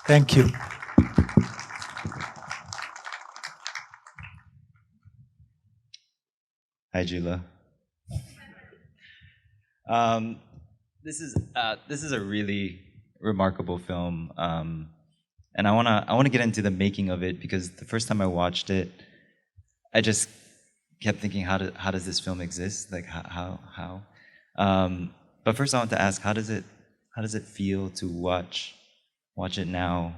Thank you. Hi, Gyula. Um, this is a really remarkable film, and I wanna get into the making of it because the first time I watched it, I just kept thinking, how does this film exist? Like how? But first, I want to ask, how does it feel to watch it now,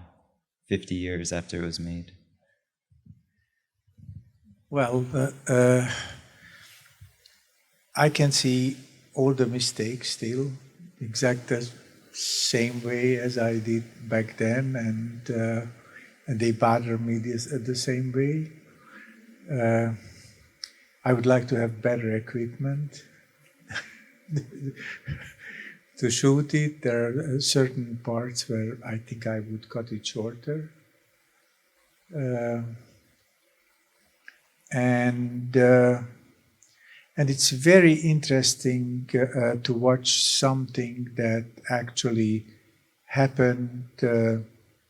50 years after it was made? Well, I can see all the mistakes still, exact the same way as I did back then, and they bother me the same way. I would like to have better equipment to shoot it. There are certain parts where I think I would cut it shorter. Uh, and and it's very interesting to watch something that actually happened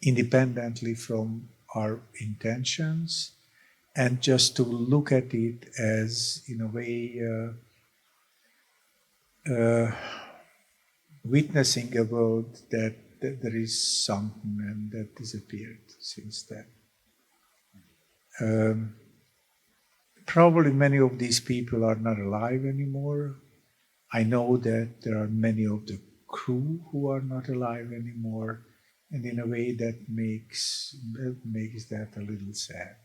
independently from our intentions, and just to look at it as, in a way, witnessing a world that there is something and that disappeared since then. Probably many of these people are not alive anymore. I know that there are many of the crew who are not alive anymore, and in a way that makes that a little sad.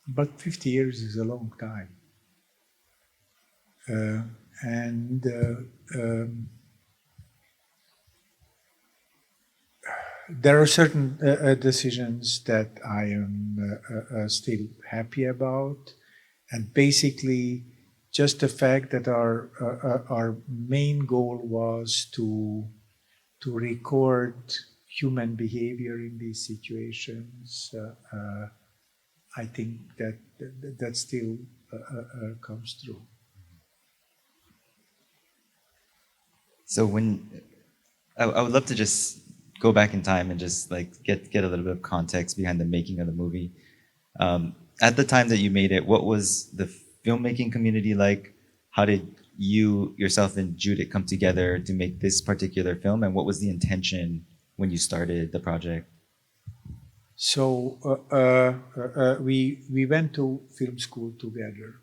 But 50 years is a long time, and there are certain decisions that I am still happy about, and basically, just the fact that our main goal was to record human behavior in these situations. I think that still comes through. So I would love to just go back in time and just like get a little bit of context behind the making of the movie. At the time that you made it, what was the filmmaking community like? How did you yourself and Judith come together to make this particular film, and what was the intention when you started the project? So we went to film school together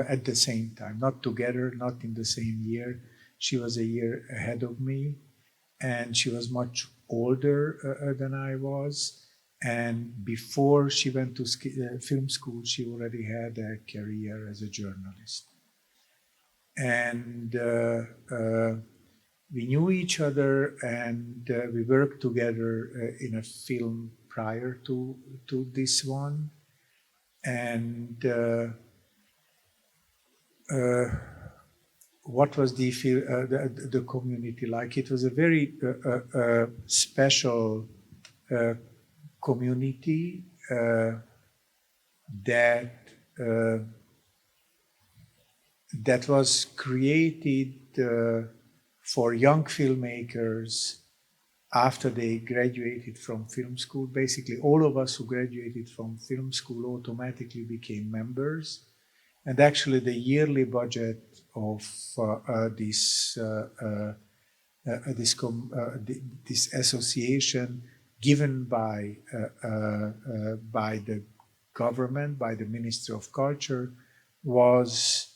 at the same time, not together, not in the same year. She was a year ahead of me, and she was much older than I was. And before she went to film school, she already had a career as a journalist. And we knew each other, and we worked together in a film prior to this one. And what was the community like? It was a very special community that that was created for young filmmakers after they graduated from film school. Basically, all of us who graduated from film school automatically became members. And actually, the yearly budget of this association, given by the government, by the Ministry of Culture, was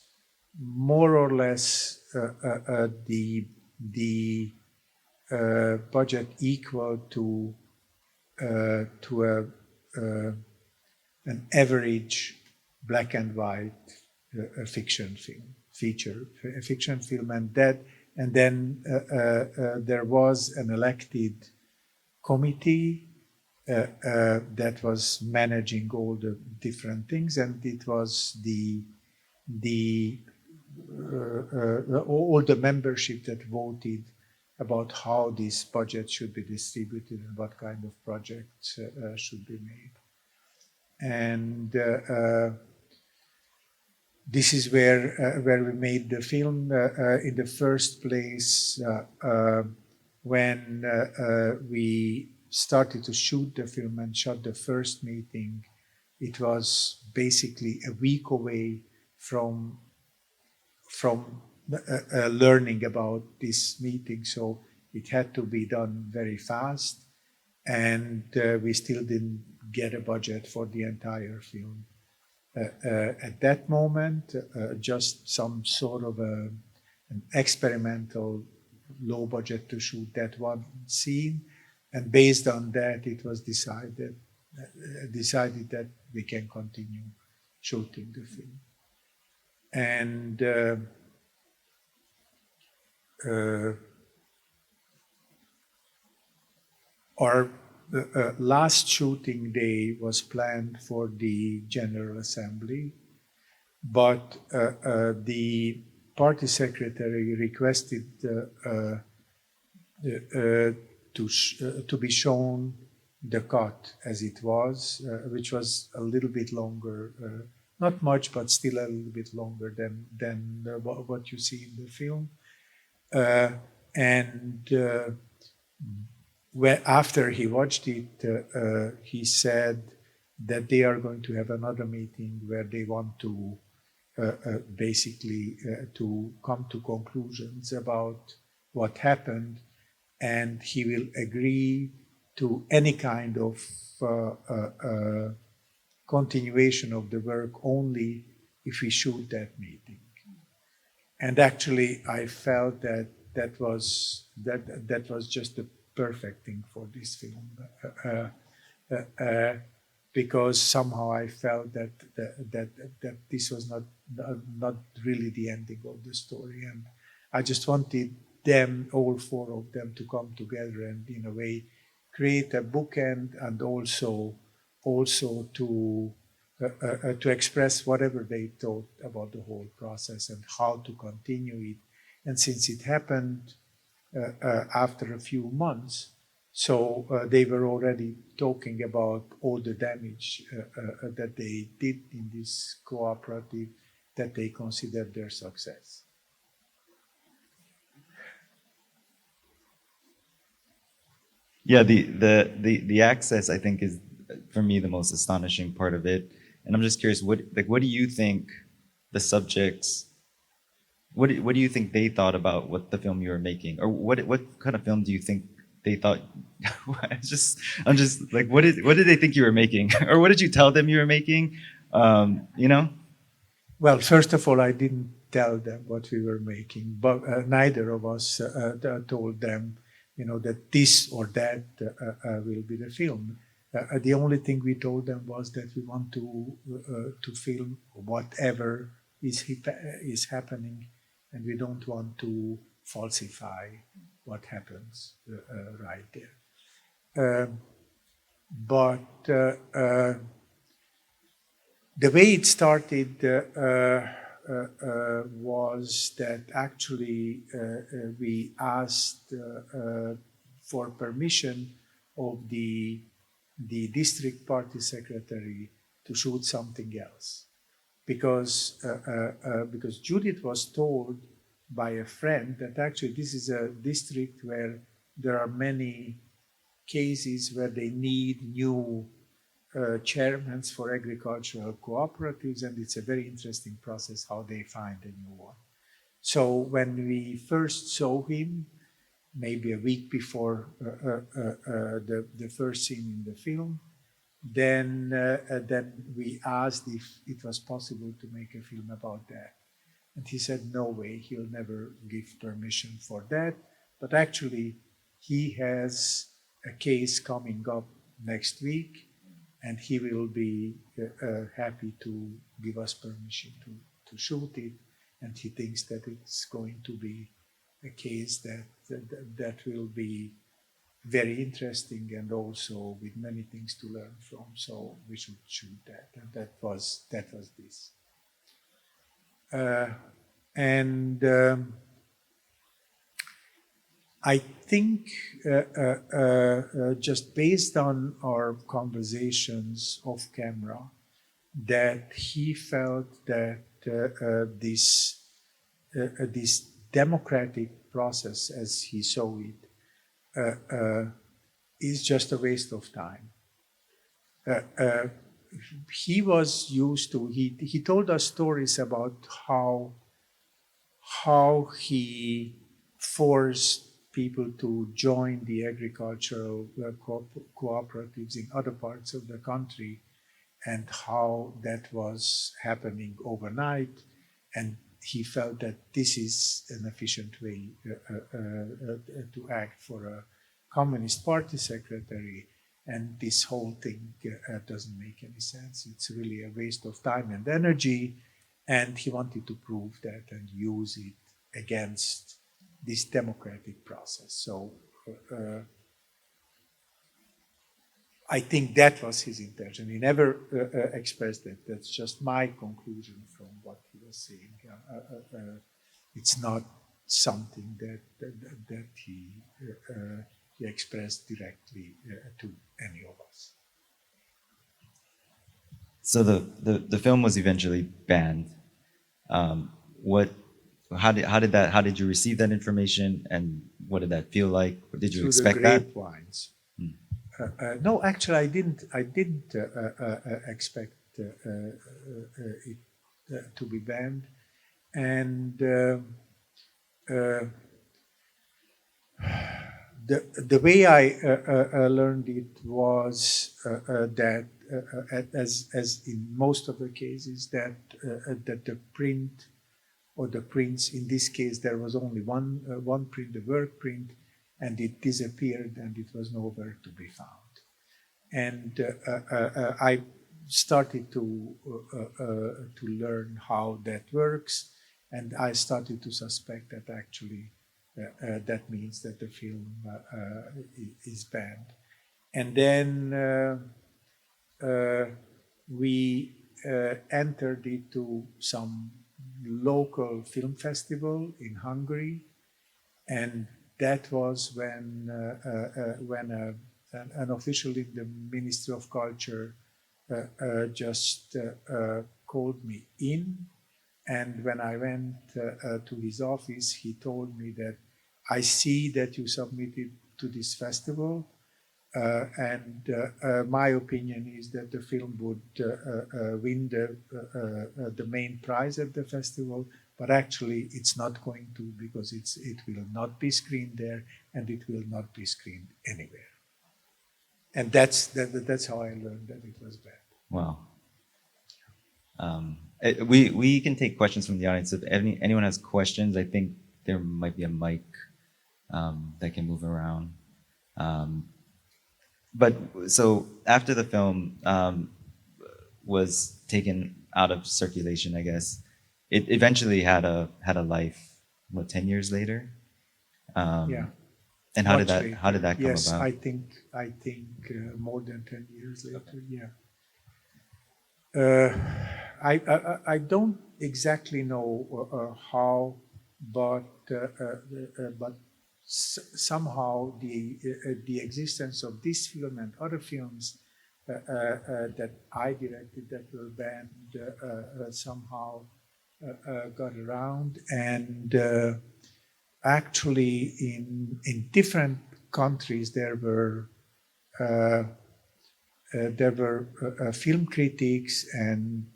more or less the budget equal to an average black and white fiction film, and then there was an elected committee that was managing all the different things, and it was all the membership that voted about how this budget should be distributed and what kind of projects should be made. And this is where we made the film. In the first place, when we started to shoot the film and shot the first meeting, it was basically a week away from learning about this meeting. So it had to be done very fast, and we still didn't get a budget for the entire film. At that moment, just some sort of an experimental low budget to shoot that one scene, and based on that, it was decided that we can continue shooting the film. And our last shooting day was planned for the General Assembly, but the party secretary requested to be shown the cut as it was, which was a little bit longer, not much, but still a little bit longer than what you see in the film. After he watched it, he said that they are going to have another meeting where they want to basically to come to conclusions about what happened, and he will agree to any kind of continuation of the work only if we shoot that meeting. And actually, I felt that was just the perfect thing for this film, because somehow I felt that this was not really the ending of the story, and I just wanted them, all four of them, to come together and in a way create a bookend, and also to express whatever they thought about the whole process and how to continue it. And since it happened after a few months, so they were already talking about all the damage that they did in this cooperative, that they considered their success. Yeah, the access, I think, is for me the most astonishing part of it. And I'm just curious, what do you think the subjects? What do you think they thought about what the film you were making, or what kind of film do you think they thought? I'm just like, what did they think you were making, or what did you tell them you were making? You know? Well, first of all, I didn't tell them what we were making, but neither of us told them, that this or that will be the film. The only thing we told them was that we want to film whatever is happening, and we don't want to falsify what happens right there. But the way it started was that actually we asked for permission of the district party secretary to shoot something else, because Judith was told by a friend that actually this is a district where there are many cases where they need new chairmen for agricultural cooperatives, and it's a very interesting process how they find a new one. So when we first saw him, maybe a week before the first scene in the film, then we asked if it was possible to make a film about that. And he said, no way, he'll never give permission for that. But actually, he has a case coming up next week, and he will be happy to give us permission to shoot it. And he thinks that it's going to be a case that will be very interesting, and also with many things to learn from. So we should shoot that, and that was this. I think just based on our conversations off camera, that he felt that this democratic process, as he saw it, is just a waste of time. He was used to, he told us stories about how he forced people to join the agricultural cooperatives in other parts of the country, and how that was happening overnight. And he felt that this is an efficient way to act for a Communist Party secretary. And this whole thing doesn't make any sense. It's really a waste of time and energy. And he wanted to prove that and use it against this democratic process. So I think that was his intention. He never expressed that. That's just my conclusion from what he was saying. It's not something that he expressed directly to any of us. So the film was eventually banned. How did you receive that information, and what did that feel like? Did you Through expect the that? grapevines. No, actually, I didn't expect it to be banned, and the way I learned it was that, as in most of the cases, that the print or the prints, in this case, there was only one print, the work print, and it disappeared, and it was nowhere to be found. And I started to learn how that works, and I started to suspect that actually that means that the film is banned. And then we entered into some local film festival in Hungary, and that was when an official in the Ministry of Culture just called me in. And when I went to his office, he told me that I see that you submitted to this festival, and my opinion is that the film would win the main prize at the festival, but actually it's not going to, because it will not be screened there, and it will not be screened anywhere. And that's how I learned that it was bad. Wow. We can take questions from the audience. If anyone has questions, I think there might be a mic that can move around. But so after the film was taken out of circulation, I guess it eventually had a life. What, 10 years later? Yeah. And how did that come yes, about? I think more than 10 years later. Yeah. I don't exactly know how, but somehow the existence of this film and other films that I directed that were banned somehow got around, and actually in different countries there were film critics and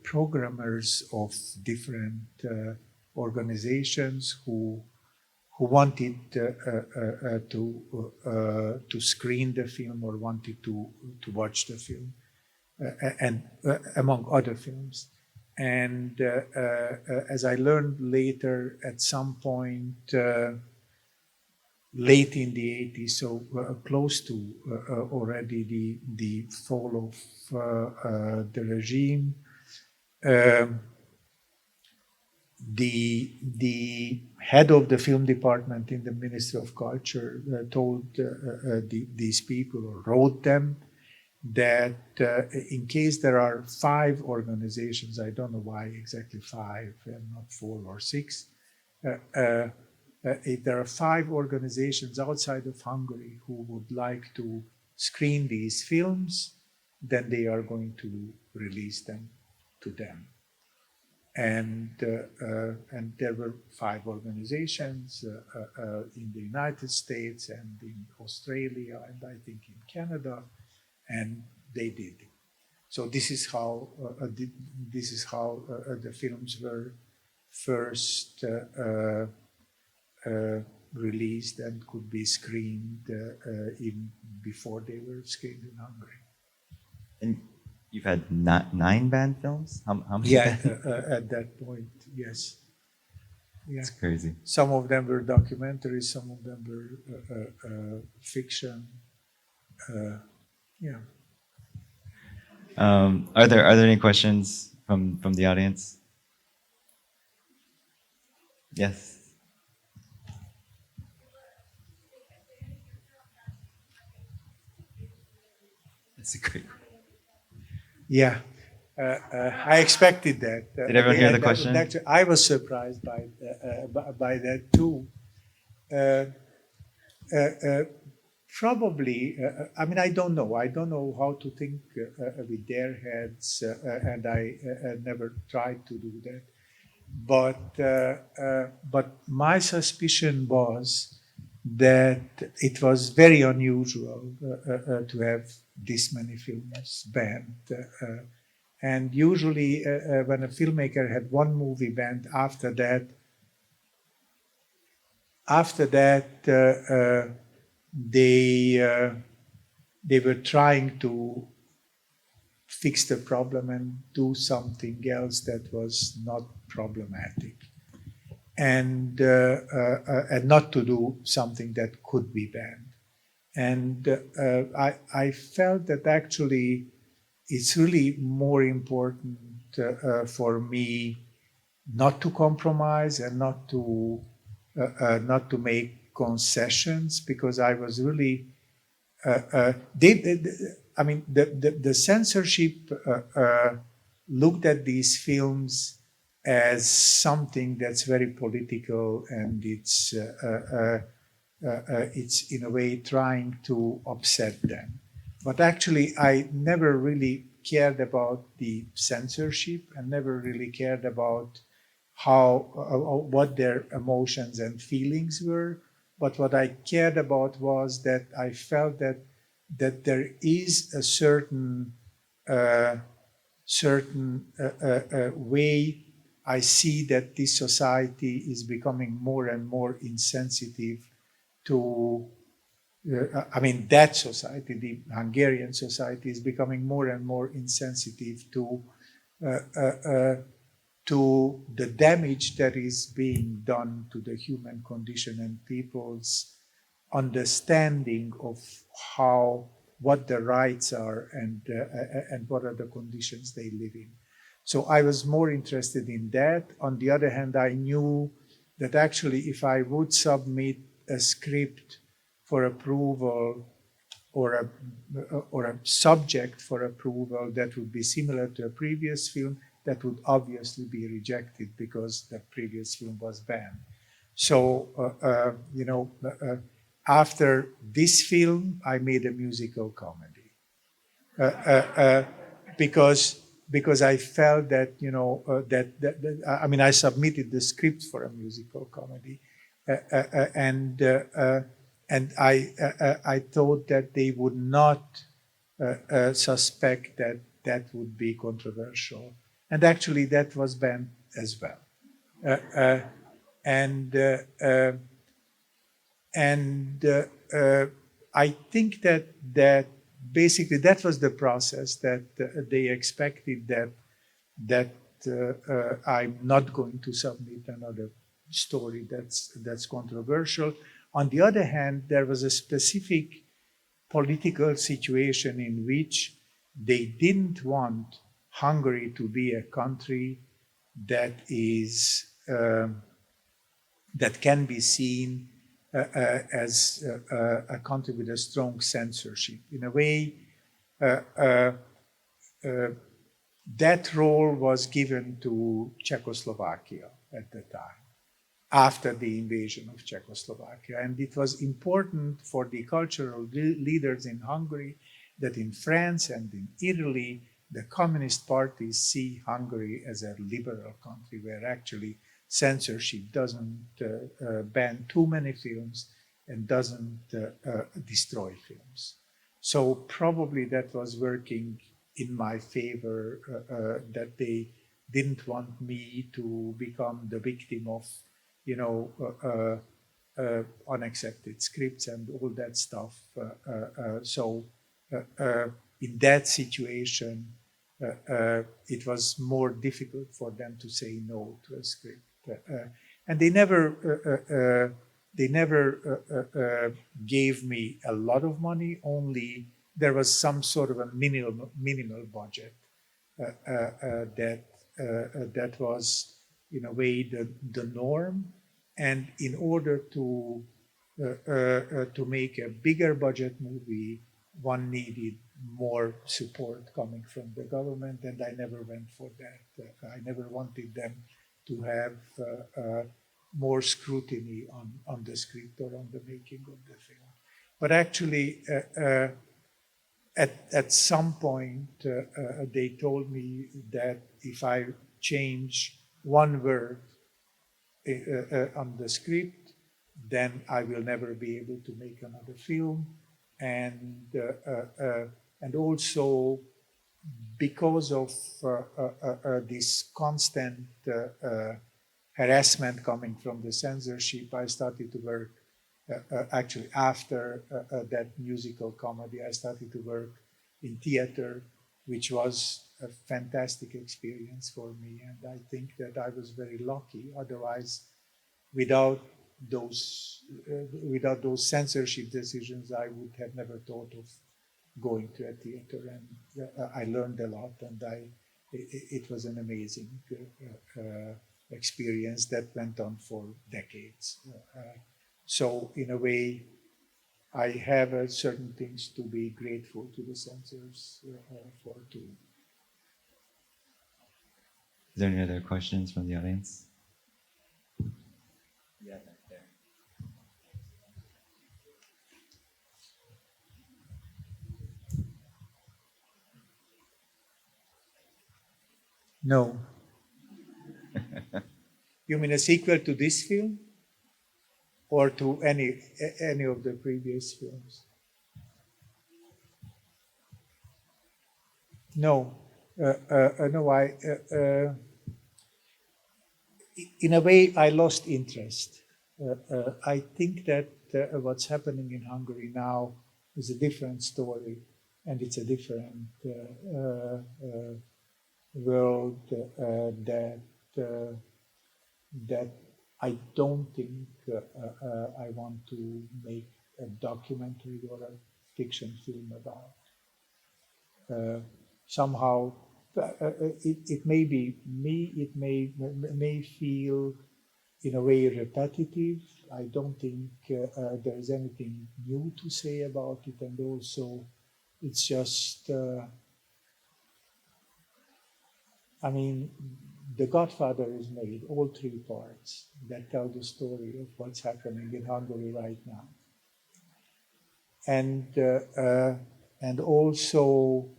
programmers of different organizations who wanted to screen the film or wanted to watch the film, and among other films. And as I learned later, at some point late in the 80s, so close to already the fall of the regime, the head of the film department in the Ministry of Culture told these people, or wrote them, that in case there are 5 organizations, I don't know why exactly 5 and not 4 or 6, if there are 5 organizations outside of Hungary who would like to screen these films, then they are going to release them to them. and there were 5 organizations in the United States and in Australia and I think in Canada, and they did it. So this is how the films were first released and could be screened before they were screened in Hungary. And you've had 9 banned films? How many? Yeah, at that point, yes. Yeah. It's crazy. Some of them were documentaries, some of them were fiction. Yeah. Are there any questions from the audience? Yes. That's a great. Yeah. I expected that. Did everyone hear the question? Actually, I was surprised by that too. Probably, I mean, I don't know. I don't know how to think with their heads, and I never tried to do that. But my suspicion was that it was very unusual to have this many films banned. And usually, when a filmmaker had one movie banned, after that, they were trying to fix the problem and do something else that was not problematic, and not to do something that could be banned. And I felt that actually it's really more important for me not to compromise and not to make concessions, because I was really the censorship looked at these films as something that's very political, and it's in a way trying to upset them. But actually, I never really cared about the censorship and never really cared about what their emotions and feelings were. But what I cared about was that I felt that there is a certain way I see that this society is becoming more and more insensitive to. That society, the Hungarian society, is becoming more and more insensitive to the damage that is being done to the human condition and people's understanding of what the rights are and what are the conditions they live in. So I was more interested in that. On the other hand, I knew that actually if I would submit a script for approval or a subject for approval that would be similar to a previous film, that would obviously be rejected because the previous film was banned. So, after this film, I made a musical comedy because I felt that I submitted the script for a musical comedy, and I thought that they would not suspect that would be controversial. And actually, that was banned as well. I think that basically that was the process, that they expected that I'm not going to submit another story that's controversial. On the other hand, there was a specific political situation in which they didn't want Hungary to be a country that is that can be seen as a country with a strong censorship. In a way, that role was given to Czechoslovakia at the time, after the invasion of Czechoslovakia. And it was important for the cultural leaders in Hungary that in France and in Italy, the Communist parties see Hungary as a liberal country where actually censorship doesn't ban too many films and doesn't destroy films. So probably that was working in my favor, that they didn't want me to become the victim of, you know, unaccepted scripts and all that stuff. So in that situation, it was more difficult for them to say no to a script, and they never gave me a lot of money. Only there was some sort of a minimal budget that was in a way the norm. And in order to make a bigger budget movie, one needed more support coming from the government, and I never went for that. I never wanted them to have more scrutiny on the script or on the making of the film. But actually, at some point, they told me that if I change one word on the script, then I will never be able to make another film. And also because of this constant harassment coming from the censorship, I started to work. Actually, after that musical comedy, I started to work in theater, which was a fantastic experience for me. And I think that I was very lucky. Otherwise, without those censorship decisions, I would have never thought of going to a theater. And I learned a lot, and it was an amazing experience that went on for decades. So in a way, I have certain things to be grateful to the censors for too. Is there any other questions from the audience? Yeah, back there. No. You mean a sequel to this film? Or to any of the previous films? No, no. In a way, I lost interest. I think that what's happening in Hungary now is a different story, and it's a different world that I don't think I want to make a documentary or a fiction film about. Somehow, it may be me, it may feel in a way repetitive. I don't think there is anything new to say about it, and also it's just, I mean, The Godfather is made, all three parts that tell the story of what's happening in Hungary right now. And also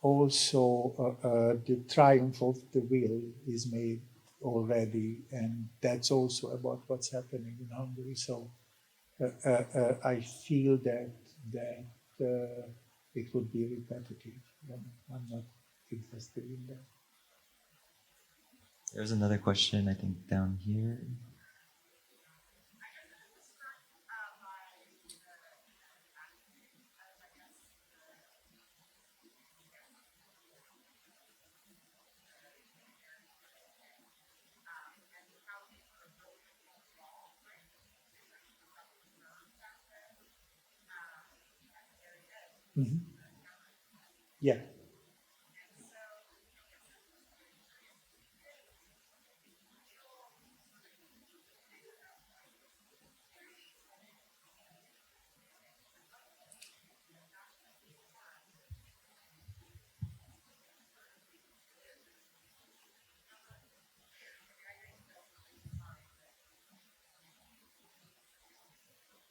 the triumph of the will is made already, and that's also about what's happening in Hungary. So I feel that it would be repetitive. I'm not interested in that. There's another question, I think, down here. Mm-hmm. Yeah.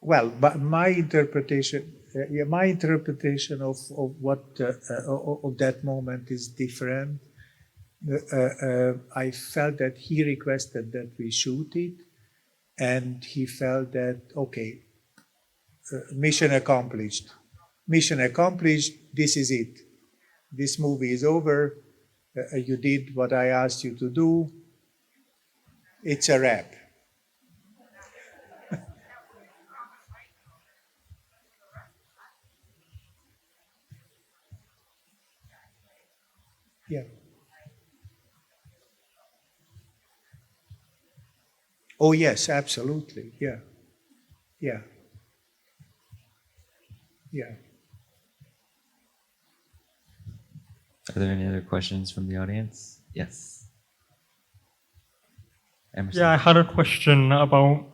Well, but my interpretation, yeah, my interpretation of what of that moment is different. I felt that he requested that we shoot it, and he felt that okay, mission accomplished. Mission accomplished. This is it. This movie is over. You did what I asked you to do. It's a wrap. Yeah. Oh yes, absolutely. Yeah. Yeah. Yeah. Are there any other questions from the audience? Yes. Emerson. Yeah, I had a question about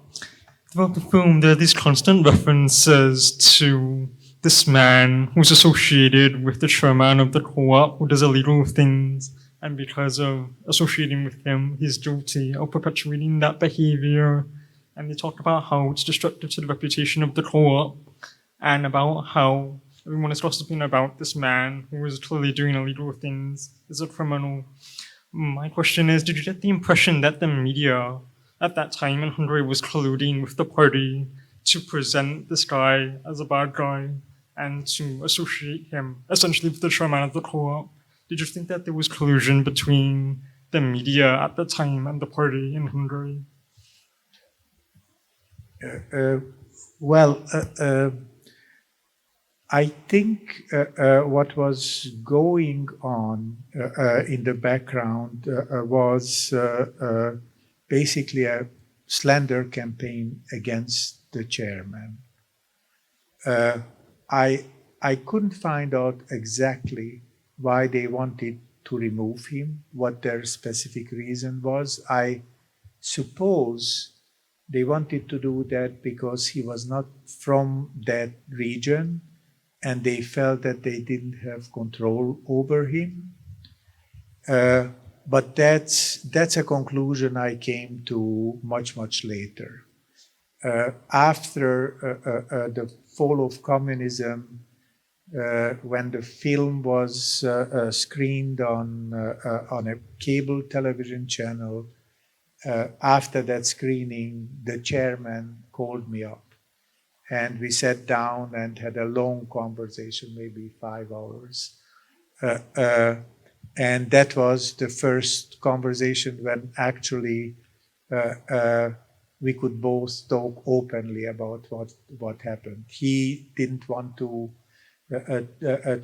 throughout the film. There are these constant references to this man who's associated with the chairman of the co-op who does illegal things, and because of associating with him, he's guilty of perpetuating that behavior. And they talk about how it's destructive to the reputation of the co-op, and about how everyone is gossiping about this man who is clearly doing illegal things, is a criminal. My question is, did you get the impression that the media at that time in Hungary was colluding with the party to present this guy as a bad guy and to associate him essentially with the chairman of the co-op? Did you think that there was collusion between the media at the time and the party in Hungary? Well, I think what was going on in the background was basically a slander campaign against the chairman. I couldn't find out exactly why they wanted to remove him, what their specific reason was. I suppose they wanted to do that because he was not from that region, and they felt that they didn't have control over him. But that's a conclusion I came to much later. After the fall of communism, when the film was screened on a cable television channel, after that screening, the chairman called me up, and we sat down and had a long conversation, maybe 5 hours. And that was the first conversation when actually we could both talk openly about what happened. He didn't want to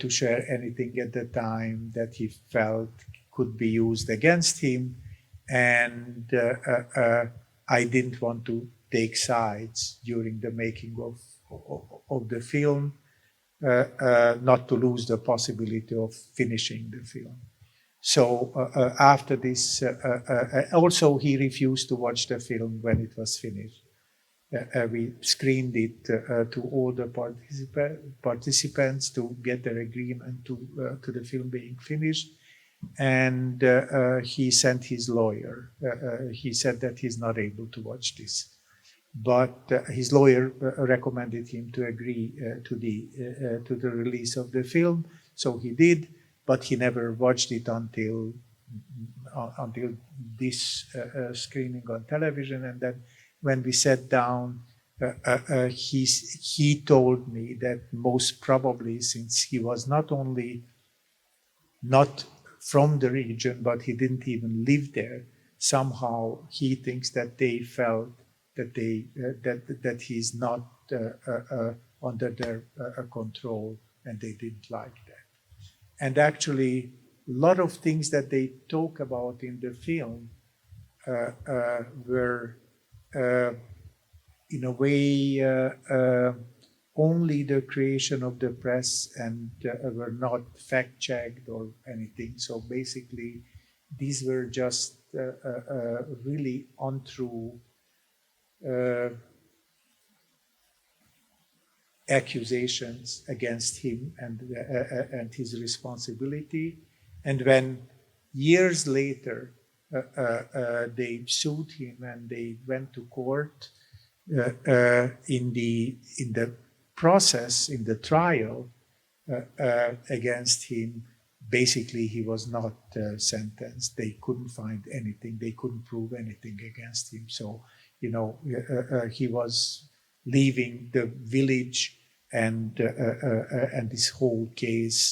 share anything at the time that he felt could be used against him, and I didn't want to take sides during the making of the film, not to lose the possibility of finishing the film. So after this, also he refused to watch the film when it was finished. We screened it to all the participants to get their agreement to the film being finished. And he sent his lawyer. He said that he's not able to watch this. But his lawyer recommended him to agree to the release of the film. So he did, but he never watched it until this screening on television. And then when we sat down, he told me that most probably, since he was not only not from the region, but he didn't even live there, somehow he thinks that they felt that that he's not under their control, and they didn't like that. And actually, a lot of things that they talk about in the film were in a way only the creation of the press, and were not fact-checked or anything. So basically, these were just really untrue accusations against him and his responsibility. And when years later they sued him and they went to court in the process, in the trial against him, basically he was not sentenced. They couldn't find anything. They couldn't prove anything against him. So, he was leaving the village and this whole case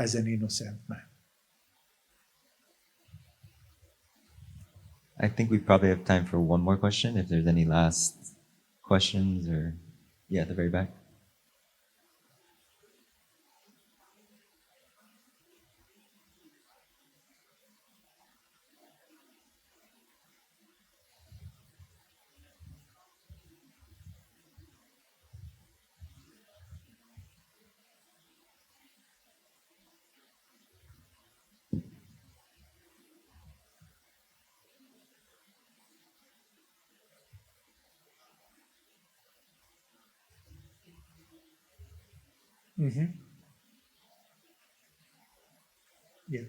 as an innocent man. I think we probably have time for one more question, if there's any last questions or, yeah, at the very back. Mm-hmm. Yeah.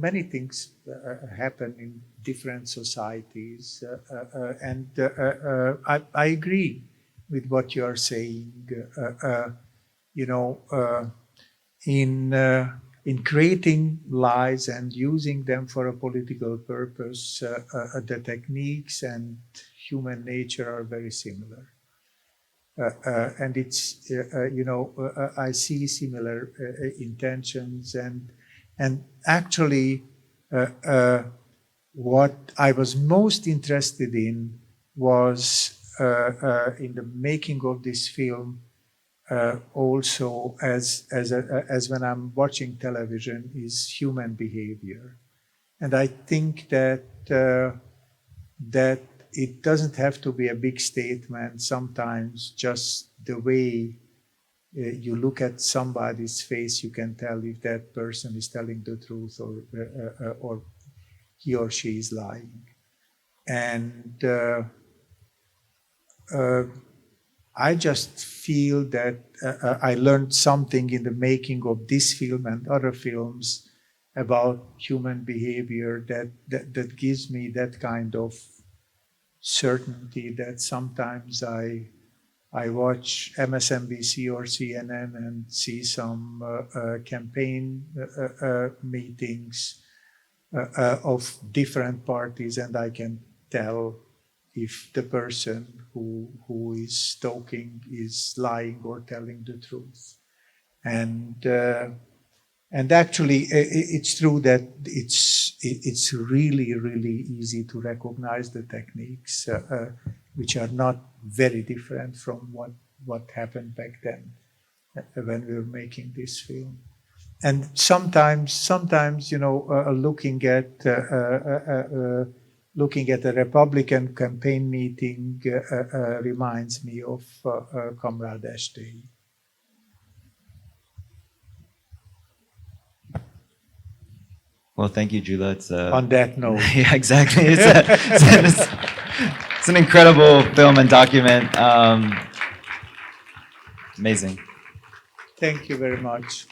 Many things happen in different societies, and I agree with what you are saying. In creating lies and using them for a political purpose, the techniques and human nature are very similar. And it's I see similar intentions, and actually what I was most interested in was in the making of this film, also as when I'm watching television, is human behavior. And I think that that it doesn't have to be a big statement. Sometimes just the way you look at somebody's face, you can tell if that person is telling the truth or he or she is lying. And I just feel that I learned something in the making of this film and other films about human behavior that gives me that kind of certainty that sometimes I watch MSNBC or CNN and see some campaign meetings of different parties, and I can tell if the person who is talking is lying or telling the truth. And actually, it's true that it's really, really easy to recognize the techniques, which are not very different from what happened back then when we were making this film. And sometimes, looking at a Republican campaign meeting reminds me of Comrade Ash Day. Well, thank you, Gyula. It's On that note. yeah, exactly. It's an incredible film and document. Amazing. Thank you very much.